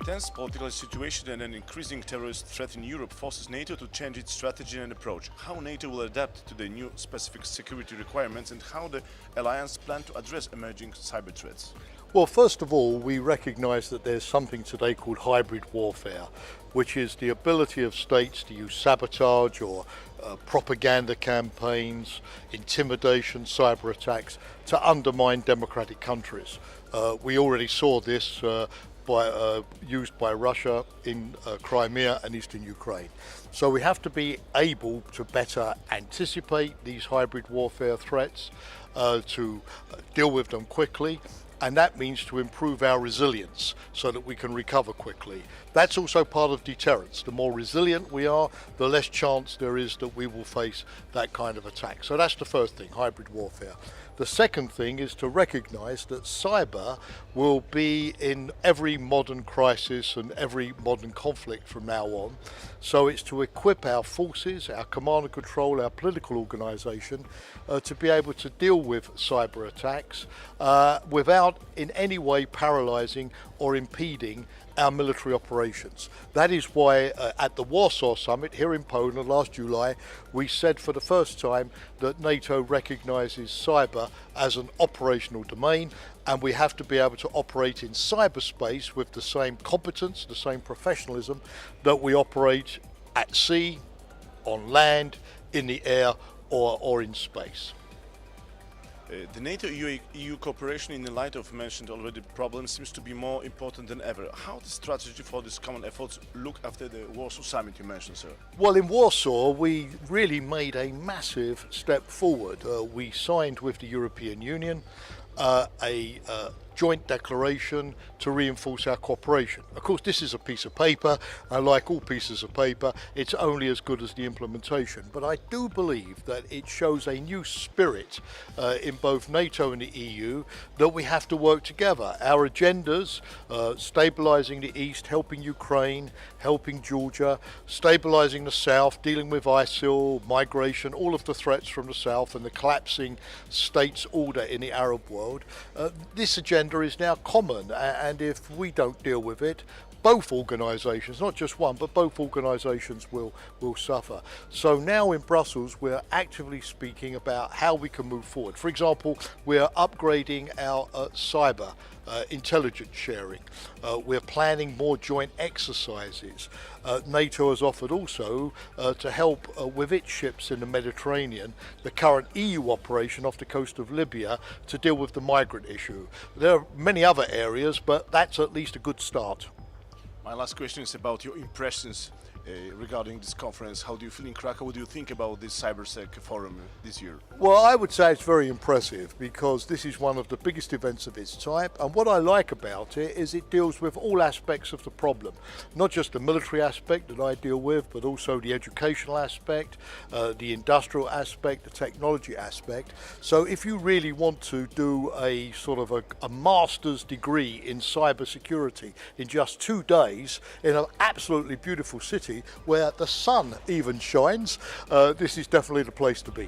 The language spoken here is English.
A tense political situation and an increasing terrorist threat in Europe forces NATO to change its strategy and approach. How NATO will adapt to the new specific security requirements and how the alliance plans to address emerging cyber threats. Well, first of all, we recognise that there's something today called hybrid warfare, which is the ability of states to use sabotage or propaganda campaigns, intimidation, cyber attacks to undermine democratic countries. We already saw this used by Russia in Crimea and eastern Ukraine. So we have to be able to better anticipate these hybrid warfare threats, to deal with them quickly, and that means to improve our resilience so that we can recover quickly. That's also part of deterrence. The more resilient we are, the less chance there is that we will face that kind of attack. So that's the first thing, hybrid warfare. The second thing is to recognise that cyber will be in every modern crisis and every modern conflict from now on. So it's to equip our forces, our command and control, our political organisation to be able to deal with cyber attacks without in any way paralysing or impeding our military operations. That is why at the Warsaw Summit here in Poland last July, we said for the first time that NATO recognises cyber as an operational domain, and we have to be able to operate in cyberspace with the same competence, the same professionalism that we operate at sea, on land, in the air, or in space. The NATO-EU cooperation in the light of mentioned already problems seems to be more important than ever. How the strategy for these common efforts look after the Warsaw Summit you mentioned, sir? Well, in Warsaw we really made a massive step forward. We signed with the European Union a joint declaration to reinforce our cooperation. Of course, this is a piece of paper, and like all pieces of paper, it's only as good as the implementation. But I do believe that it shows a new spirit in both NATO and the EU that we have to work together. Our agendas, stabilising the East, helping Ukraine, helping Georgia, stabilising the South, dealing with ISIL, migration, all of the threats from the South and the collapsing states order in the Arab world. This agenda is now common, and if we don't deal with it, both organisations, not just one, but both organisations will suffer. So now in Brussels we're actively speaking about how we can move forward. For example, we're upgrading our cyber intelligence sharing. We're planning more joint exercises. NATO has offered also to help with its ships in the Mediterranean, the current EU operation off the coast of Libya to deal with the migrant issue. There are many other areas, but that's at least a good start. My last question is about your impressions regarding this conference. How do you feel in Krakow? What do you think about this CyberSec forum this year? Well, I would say it's very impressive because this is one of the biggest events of its type, and what I like about it is it deals with all aspects of the problem, not just the military aspect that I deal with, but also the educational aspect, the industrial aspect, the technology aspect. So if you really want to do a sort of a master's degree in cybersecurity in just 2 days in an absolutely beautiful city where the sun even shines, this is definitely the place to be.